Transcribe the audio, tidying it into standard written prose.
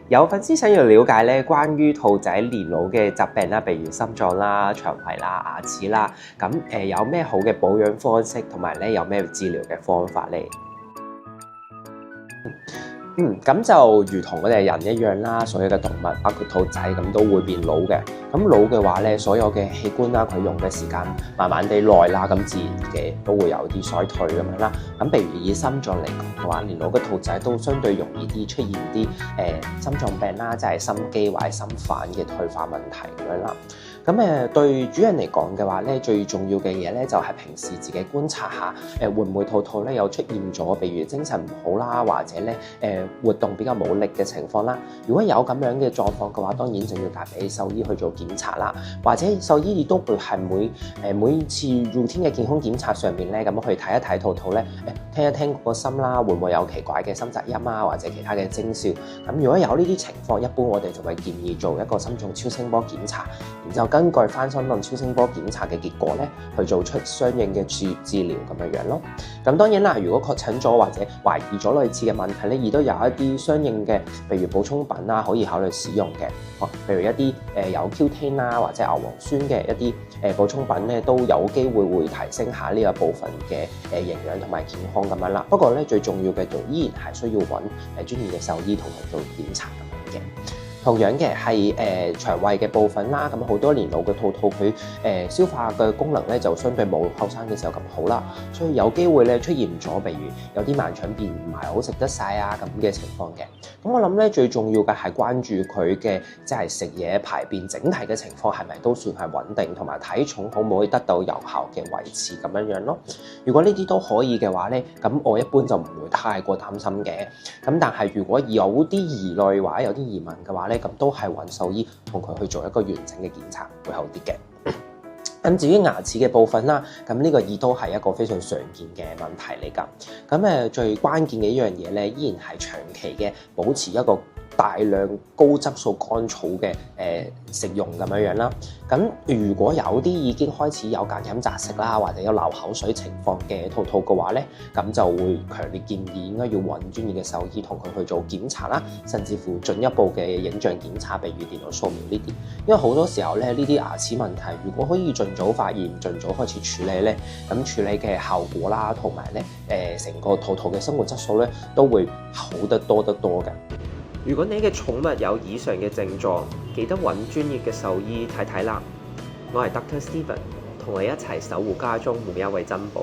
有粉絲想要了解咧關於兔仔年老嘅疾病啦，譬如心臟啦、腸胃啦、牙齒啦，咁有咩好嘅保養方式，同埋咧有咩治療嘅方法咧？咁就如同我哋人一樣啦，所有嘅動物，包括兔仔咁都會變老嘅。咁老嘅話咧，所有嘅器官啦，佢用嘅時間慢慢地耐啦，咁自然嘅都會有啲衰退咁樣啦。咁譬如以心臟嚟講嘅話，年老嘅兔仔都相對容易啲出現啲心臟病啦，即係心肌或者心瓣嘅退化問題咁樣啦。咁對主人嚟講嘅話咧，最重要嘅嘢咧就係平時自己觀察下，會唔會兔兔咧有出現咗，譬如精神唔好啦，或者咧活動比較冇力嘅情況啦。如果有咁樣嘅狀況嘅話，當然就要帶俾獸醫去做檢查啦，或者獸醫亦都會係每次 routine 嘅健康檢查上面咧，咁去睇一睇兔兔咧，聽一聽個心啦，會唔會有奇怪嘅心雜音啊，或者其他嘅徵兆。咁如果有呢啲情況，一般我哋就會建議做一個心臟超聲波檢查，然之後根據翻心臟超聲波檢查嘅結果咧，去做出相應嘅治療咁樣咯。咁當然啦，如果確診咗或者懷疑咗類似嘅問題咧，亦都有一啲相應嘅，譬如補充品啦，可以考慮使用嘅。譬如一啲有 Q10 啦，或者牛磺酸嘅一啲補充品咧，都有機會提升下呢個部分嘅營養同埋健康咁樣啦。不過咧，最重要嘅就依然係需要揾專業嘅獸醫同佢做檢查咁樣嘅。同樣嘅係腸胃嘅部分啦，咁好多年老嘅兔兔佢消化嘅功能咧就相對冇後生嘅時候咁好啦，所以有機會咧出現咗，譬如有啲盲腸便唔係好食得晒啊咁嘅情況嘅。咁我諗咧最重要嘅係關注佢嘅即係食嘢排便整體嘅情況係咪都算係穩定，同埋體重可唔可以得到有效嘅維持咁樣咯。如果呢啲都可以嘅話咧，咁我一般就唔會太過擔心嘅。咁但係如果有啲疑慮或者有啲疑問嘅話咧，咁都係揾獸醫同佢去做一個完整嘅檢查會好啲嘅。咁至於牙齒嘅部分啦，咁呢個亦都係一個非常常見嘅問題嚟㗎。咁最關鍵嘅一樣嘢咧，依然係長期嘅保持一個大量高質素乾草嘅食用咁樣啦。咁如果有啲已經開始有隔飲擇食啦，或者有流口水情況嘅兔兔嘅話咧，咁就會強烈建議應該要揾專業嘅獸醫同佢去做檢查啦，甚至乎進一步嘅影像檢查，譬如電腦掃描呢啲。因為好多時候咧，呢啲牙齒問題如果可以盡早發現、盡早開始處理咧，咁處理嘅效果啦，同埋咧成個兔兔嘅生活質素咧，都會好得多得多嘅。如果你嘅寵物有以上嘅症狀，記得揾專業嘅獸醫睇睇啦。我係 Dr. Steven， 同你一齊守護家中每一位珍寶。